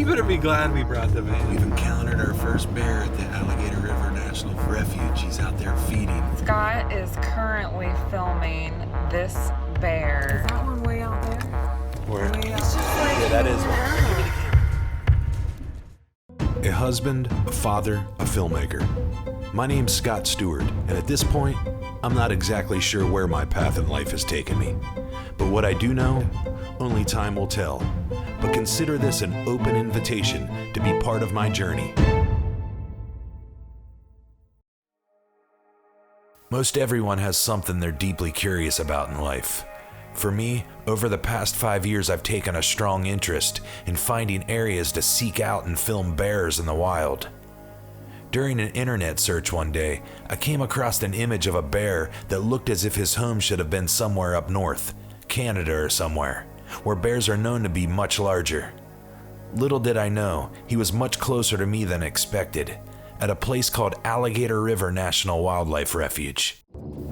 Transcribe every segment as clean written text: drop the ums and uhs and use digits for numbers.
better be glad we brought the van. We've encountered our first bear at the Alligator River National Refuge. He's out there feeding. Scott is currently filming this bear. Is that one way out there? Where? Way out there. Yeah, that is one. A husband, a father, a filmmaker. My name's Scott Stewart, and at this point, I'm not exactly sure where my path in life has taken me. But what I do know, only time will tell. But consider this an open invitation to be part of my journey. Most everyone has something they're deeply curious about in life. For me, over the past 5 years, I've taken a strong interest in finding areas to seek out and film bears in the wild. During an internet search one day, I came across an image of a bear that looked as if his home should have been somewhere up north, Canada or somewhere, where bears are known to be much larger. Little did I know, he was much closer to me than expected, at a place called Alligator River National Wildlife Refuge.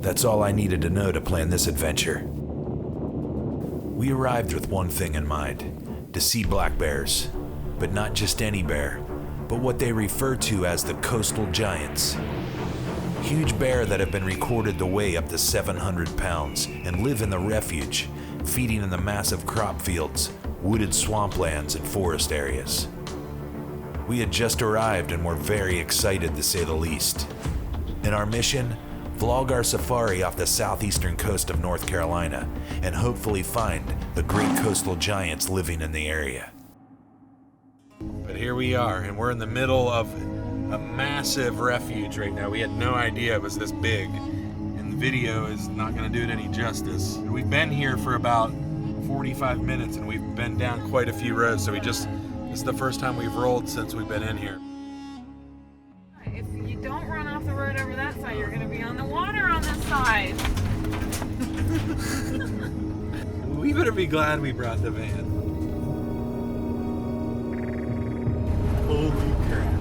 That's all I needed to know to plan this adventure. We arrived with one thing in mind, to see black bears, but not just any bear, but what they refer to as the coastal giants. Huge bear that have been recorded to weigh up to 700 pounds and live in the refuge, feeding in the massive crop fields, wooded swamplands, and forest areas. We had just arrived and were very excited to say the least. In our mission, vlog our safari off the southeastern coast of North Carolina and hopefully find the great coastal giants living in the area. But here we are, and we're in the middle of a massive refuge right now. We had no idea it was this big, and the video is not going to do it any justice. We've been here for about 45 minutes, and we've been down quite a few roads, so this is the first time we've rolled since we've been in here. If you don't run off the road over that side, you're going to be on the water on this side. We better be glad we brought the van. Holy crap.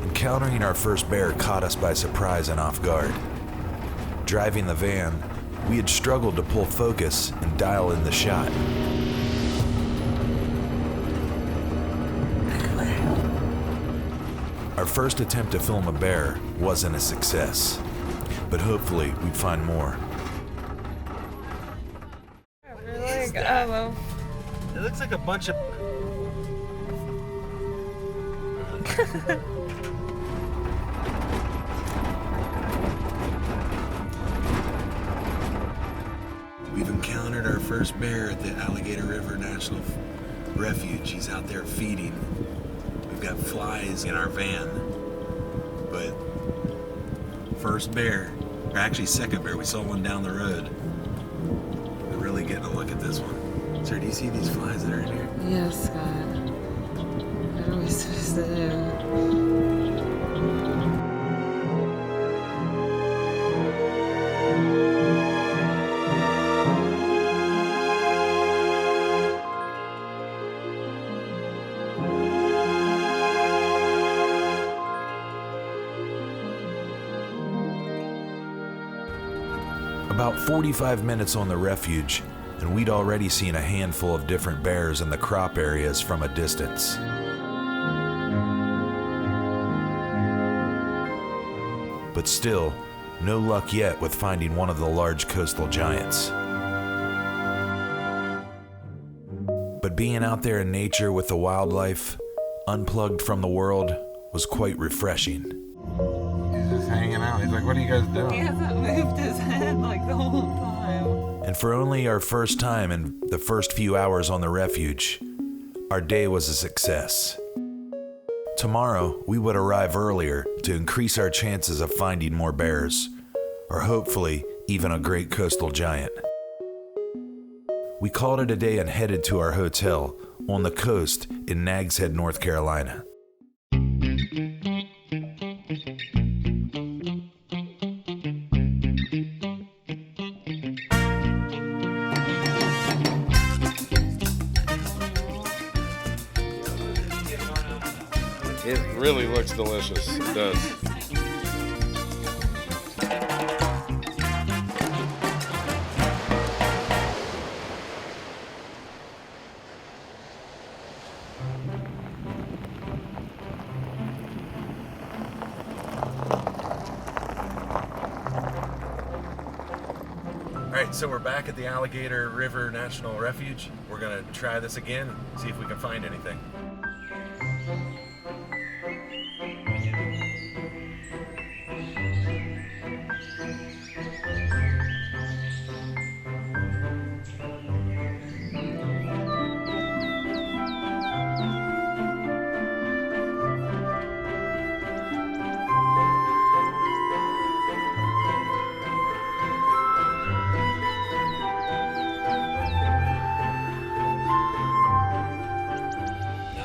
Encountering our first bear caught us by surprise and off guard. Driving the van, we had struggled to pull focus and dial in the shot. Our first attempt to film a bear wasn't a success, but hopefully we'd find more. It looks like a bunch of... We've encountered our first bear at the Alligator River National Refuge. He's out there feeding. We've got flies in our van, but first bear, or actually second bear, we saw one down the road. We're really getting a look at this one. Sir, do you see these flies that are in here? Yes, Scott. What are we supposed to do? About 45 minutes on the refuge, and we'd already seen a handful of different bears in the crop areas from a distance. But still, no luck yet with finding one of the large coastal giants. But being out there in nature with the wildlife, unplugged from the world, was quite refreshing. He's just hanging out. He's like, what are you guys doing? He hasn't moved his head like the whole time. And for only our first time in the first few hours on the refuge, our day was a success. Tomorrow, we would arrive earlier to increase our chances of finding more bears, or hopefully even a great coastal giant. We called it a day and headed to our hotel on the coast in Nags Head, North Carolina. It really looks delicious. It does. right, so we're back at the Alligator River National Refuge. We're gonna try this again and see if we can find anything.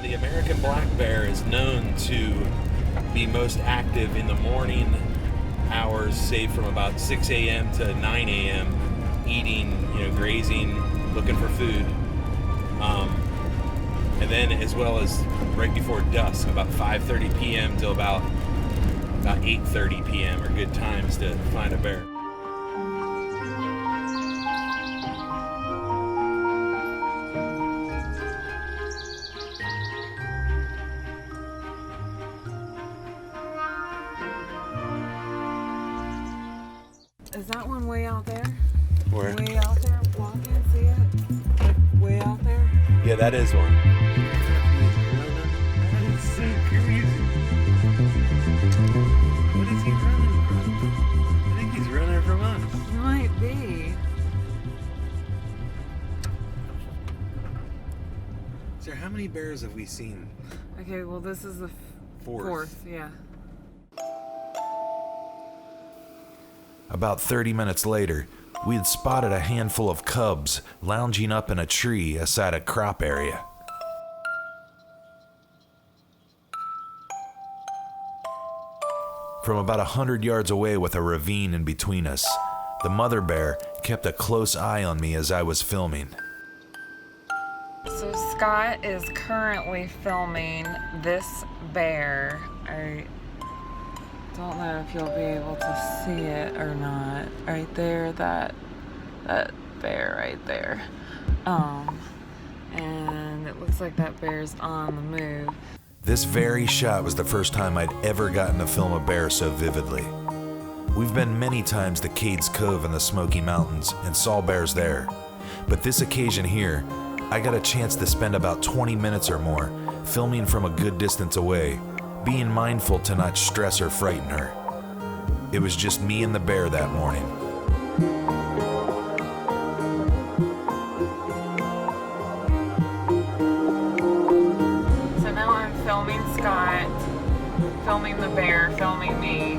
The American black bear is known to be most active in the morning hours, say from about 6 a.m. to 9 a.m., eating, grazing, looking for food. And then as well as right before dusk, about 5:30 p.m. till about 8:30 p.m. are good times to find a bear. Is that one way out there? Where? Way out there, walking, see it? Way out there? Yeah, that is one. That is so crazy. What is he running from? I think he's running from us. Might be. Sir, how many bears have we seen? Okay, well this is the fourth, yeah. About 30 minutes later, we had spotted a handful of cubs lounging up in a tree aside a crop area. From about 100 yards away with a ravine in between us, the mother bear kept a close eye on me as I was filming. So Scott is currently filming this bear. I don't know if you'll be able to see it or not. Right there, that bear right there. And it looks like that bear's on the move. This very shot was the first time I'd ever gotten to film a bear so vividly. We've been many times to Cades Cove in the Smoky Mountains and saw bears there, but this occasion here, I got a chance to spend about 20 minutes or more filming from a good distance away, being mindful to not stress or frighten her. It was just me and the bear that morning. So now I'm filming Scott, filming the bear, filming me.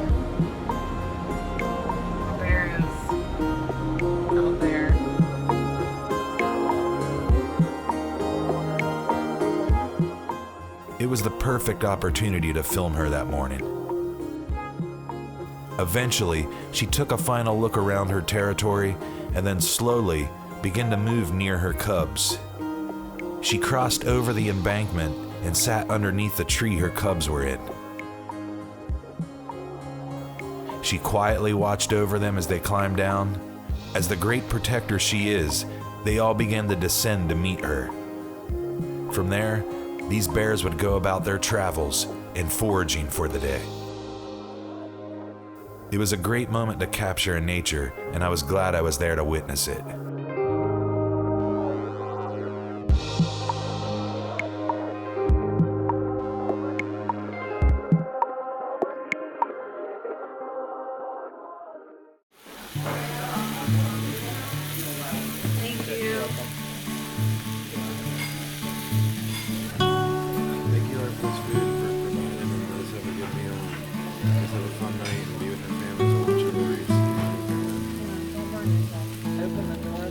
The bear is out there. It was the perfect opportunity to film her that morning. Eventually, she took a final look around her territory and then slowly began to move near her cubs. She crossed over the embankment and sat underneath the tree her cubs were in. She quietly watched over them as they climbed down. As the great protector she is, they all began to descend to meet her. From there, these bears would go about their travels and foraging for the day. It was a great moment to capture in nature, and I was glad I was there to witness it. Thank you. Thank you, Lord, for this food, for providing and let us have a good meal. Let us have a fun night and be with our families and watch our movies. Open the door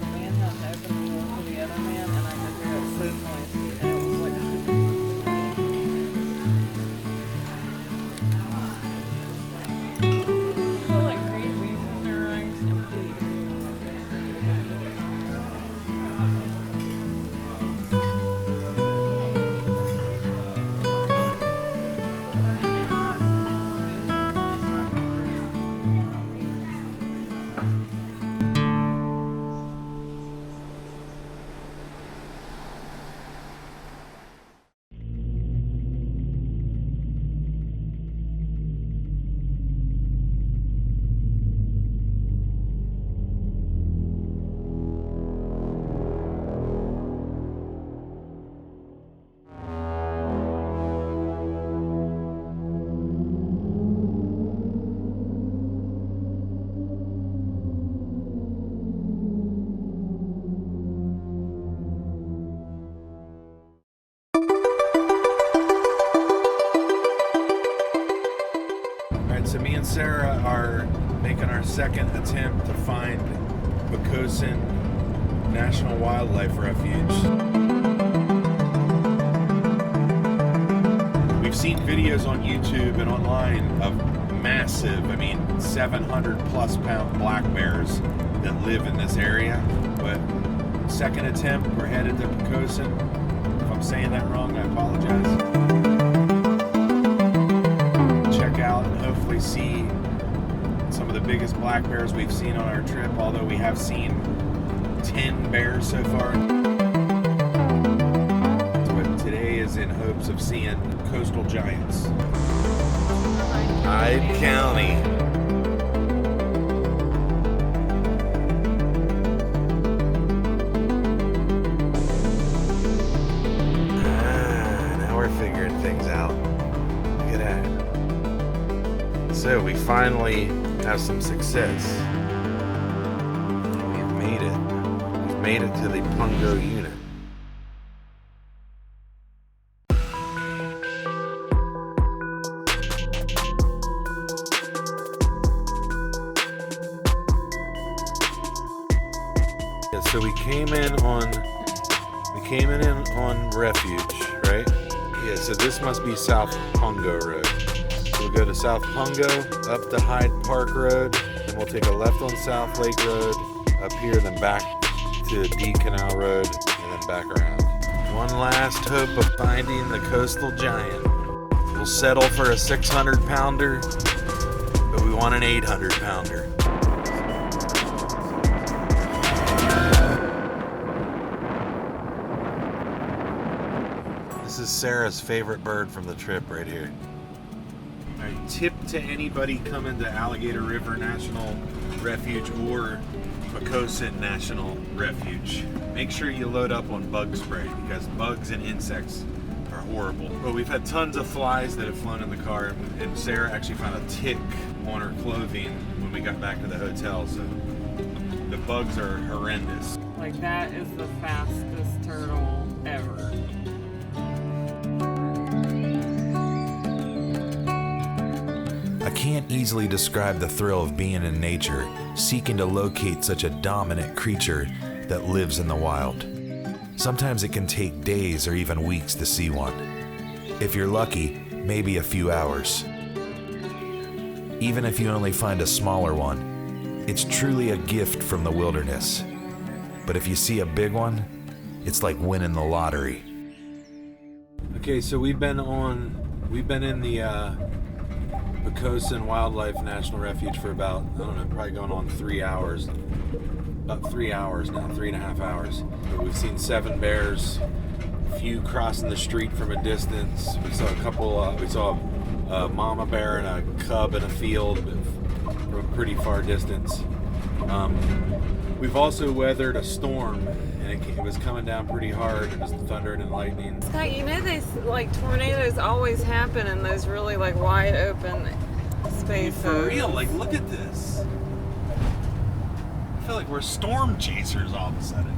Sarah are making our second attempt to find Pocosin National Wildlife Refuge. We've seen videos on YouTube and online of massive, 700 plus pound black bears that live in this area. But second attempt, we're headed to Pocosin. If I'm saying that wrong, I apologize. Check out and hopefully see some of the biggest black bears we've seen on our trip, although we have seen 10 bears so far. But today is in hopes of seeing coastal giants. Hyde County. Now we're figuring things out. Look at that. So we finally have some success. We've made it. We've made it to the Pungo unit. So we came in on Refuge, right? Yeah, so this must be South Pungo Road. So we'll go to South Pungo, up to Hyde Park Road, and we'll take a left on South Lake Road, up here, then back to D Canal Road, and then back around. One last hope of finding the coastal giant. We'll settle for a 600-pounder, but we want an 800-pounder. This is Sarah's favorite bird from the trip right here. All right, tip to anybody coming to Alligator River National Refuge or Pocosin National Refuge. Make sure you load up on bug spray because bugs and insects are horrible. But we've had tons of flies that have flown in the car, and Sarah actually found a tick on her clothing when we got back to the hotel, so the bugs are horrendous. Like, that is the fastest turtle ever. I can't easily describe the thrill of being in nature, seeking to locate such a dominant creature that lives in the wild. Sometimes it can take days or even weeks to see one. If you're lucky, maybe a few hours. Even if you only find a smaller one, it's truly a gift from the wilderness. But if you see a big one, it's like winning the lottery. Okay, so we've been in the Pocosin Wildlife National Refuge for about, probably going on 3 hours. About 3 hours now, 3.5 hours. But we've seen 7 bears, a few crossing the street from a distance. We saw a couple, we saw a mama bear and a cub in a field from a pretty far distance. We've also weathered a storm, and it was coming down pretty hard. It was thundering and lightning. Scott, these tornadoes always happen in those really wide open spaces. For real, look at this. I feel like we're storm chasers all of a sudden.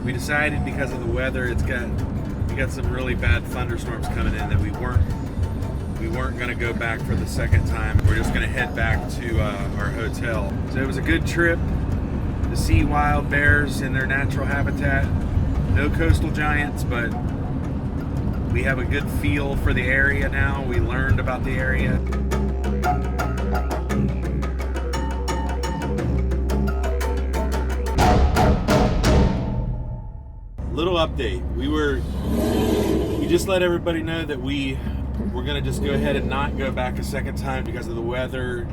We decided because of the weather, we got some really bad thunderstorms coming in that we weren't gonna go back for the second time. We're just gonna head back to our hotel. So it was a good trip to see wild bears in their natural habitat. No coastal giants, but we have a good feel for the area now. We learned about the area. Little update. We just let everybody know that we're gonna just go ahead and not go back a second time because of the weather,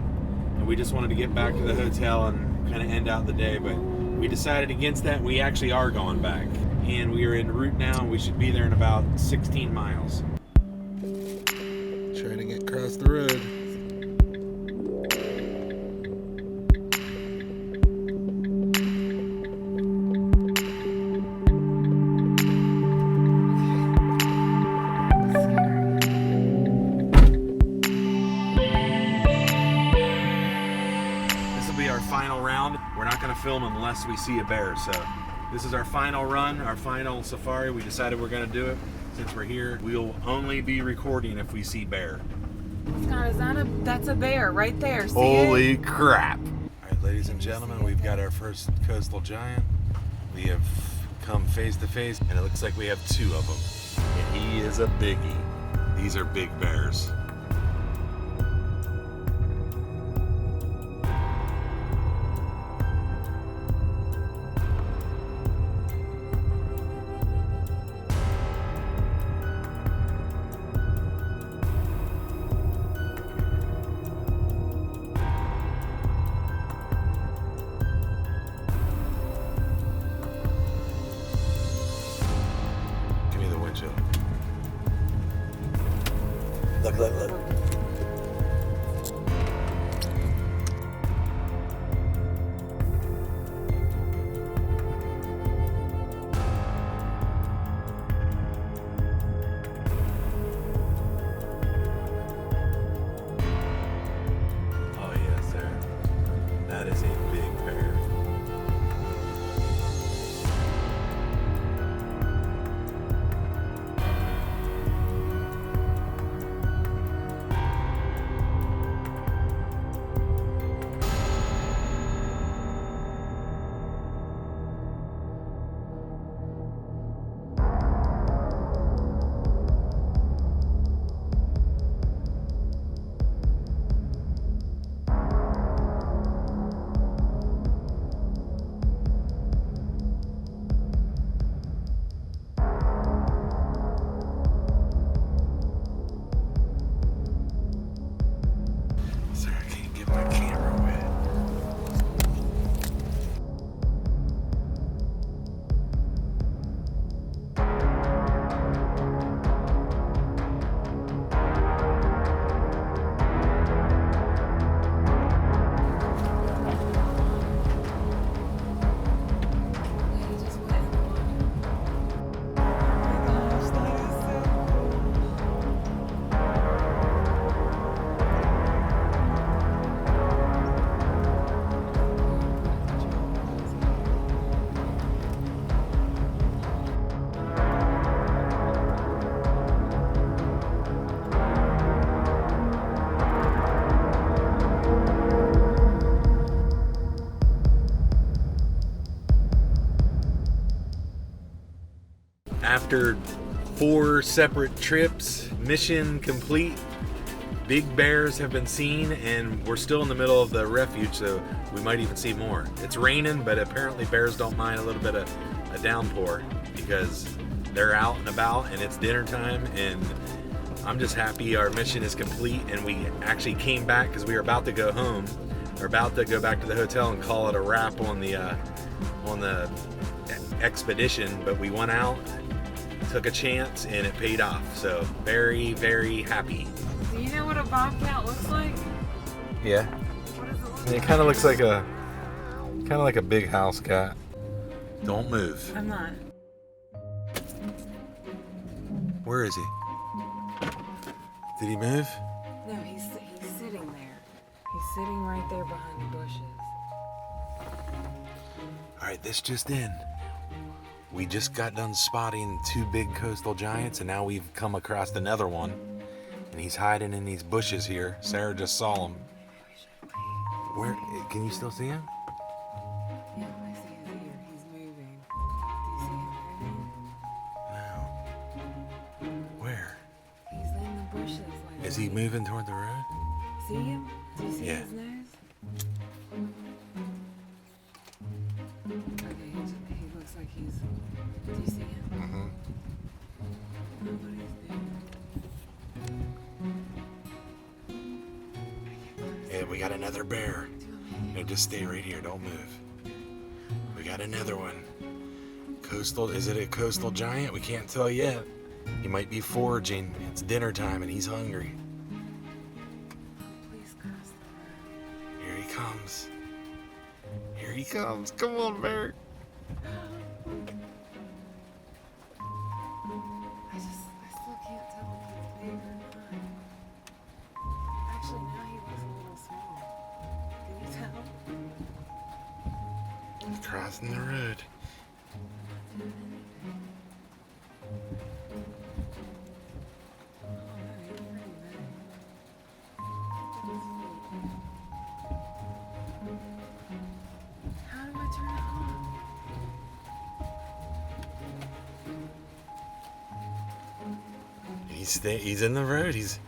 and we just wanted to get back to the hotel and kind of end out the day, but we decided against that. We actually are going back, and we are en route now, and we should be there in about 16 miles. Trying to get across the road. Final round. We're not going to film unless we see a bear, so this is our final run, our final safari. We decided we're going to do it. Since we're here, we'll only be recording if we see bear. Scott, is that's a bear right there. See Holy it? crap. All right, ladies and gentlemen, we've got our first coastal giant. We have come face to face, and it looks like we have two of them. And he is a biggie. These are big bears. Look. Oh yes, sir. That is a big bear. After 4 separate trips, mission complete. Big bears have been seen, and we're still in the middle of the refuge, so we might even see more. It's raining, but apparently bears don't mind a little bit of a downpour because they're out and about and it's dinner time, and I'm just happy our mission is complete and we actually came back because we were about to go home. We're about to go back to the hotel and call it a wrap on the expedition, but we went out, took a chance, and it paid off. So very, very happy. Do you know what a bobcat looks like? Yeah. What does it look It like? kind of like a big house cat. Don't move. I'm not. Where is he? Did he move? No, he's sitting there. He's sitting right there behind the bushes. All right, this just in. We just got done spotting 2 big coastal giants, and now we've come across another one. And he's hiding in these bushes here. Sarah just saw him. Where? Can you still see him? Yeah, I see his ear. He's moving. Do you see him moving? No. Where? He's in the bushes. Like Is he moving toward the road? See him? Do you see Yeah. his nose? Okay, he looks like he's. Do you see him? Mm-hmm. Nobody's there. Yeah, we got another bear. No, just stay right here. Don't move. We got another one. Coastal. Is it a coastal giant? We can't tell yet. He might be foraging. It's dinner time and he's hungry. Please cross the road. Here he comes. Here he comes. Come on, bear. I still can't tell if he's big or not. Actually, now he looks a little small. Can you tell? Crossing the road. Oh, no, he's pretty big. He's in the road. He's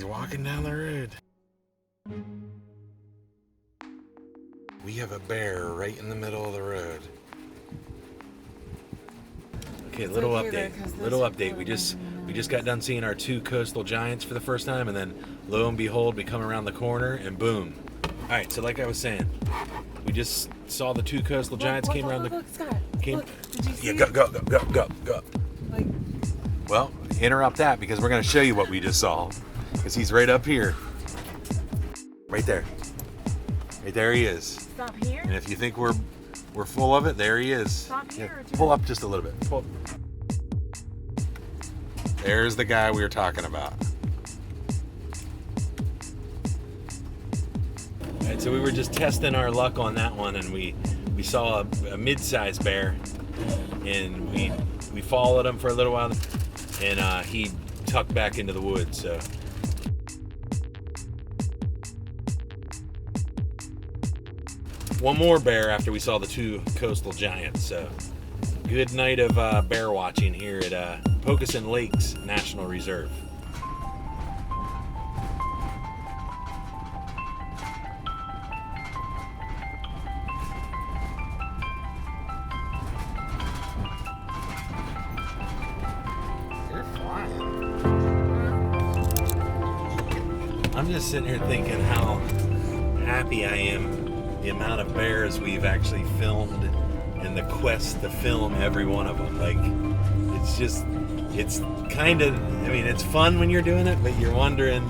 walking down the road. We have a bear right in the middle of the road. Okay, little update. We just got done seeing our 2 coastal giants for the first time, and then lo and behold, we come around the corner and boom. All right, so like I was saying, we just saw the 2 coastal giants came around the. Look, Scott. Came, Look, did you see? Yeah, go. Like, Well, interrupt that because we're going to show you what we just saw. Because he's right up here. Right there. Right there he is. stop here. And if you think we're full of it, there he is. Stop here. or Pull up just a little bit. Pull. There's the guy we were talking about. All right, so we were just testing our luck on that one, and we saw a mid-sized bear, and we followed him for a little while, and he tucked back into the woods. So one more bear after we saw the 2 coastal giants. So good night of bear watching here at Pocosin Lakes National Reserve. I'm just sitting here thinking how happy I am the amount of bears we've actually filmed and the quest to film every one of them. Like, it's kind of, I mean, it's fun when you're doing it, but you're wondering,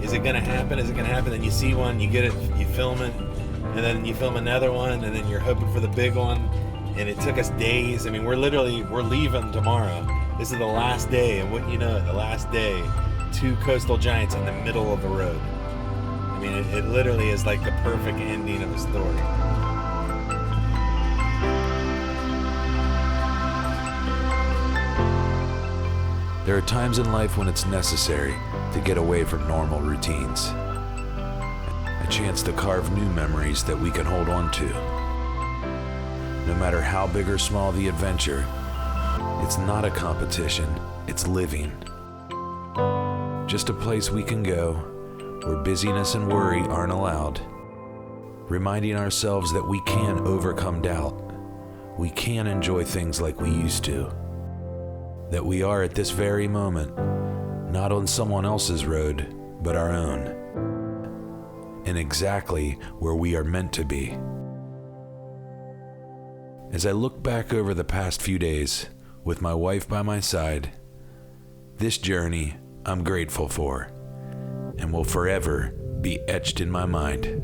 is it going to happen? Is it going to happen? Then you see one, you get it, you film it, and then you film another one, and then you're hoping for the big one. And it took us days. I mean, we're leaving tomorrow. This is the last day, and wouldn't you know it, the last day, 2 coastal giants in the middle of the road. I mean, it literally is like the perfect ending of a story. There are times in life when it's necessary to get away from normal routines. A chance to carve new memories that we can hold on to. No matter how big or small the adventure, it's not a competition, it's living. Just a place we can go where busyness and worry aren't allowed. Reminding ourselves that we can overcome doubt. We can enjoy things like we used to. That we are at this very moment, not on someone else's road, but our own. And exactly where we are meant to be. As I look back over the past few days, with my wife by my side, this journey I'm grateful for, and will forever be etched in my mind.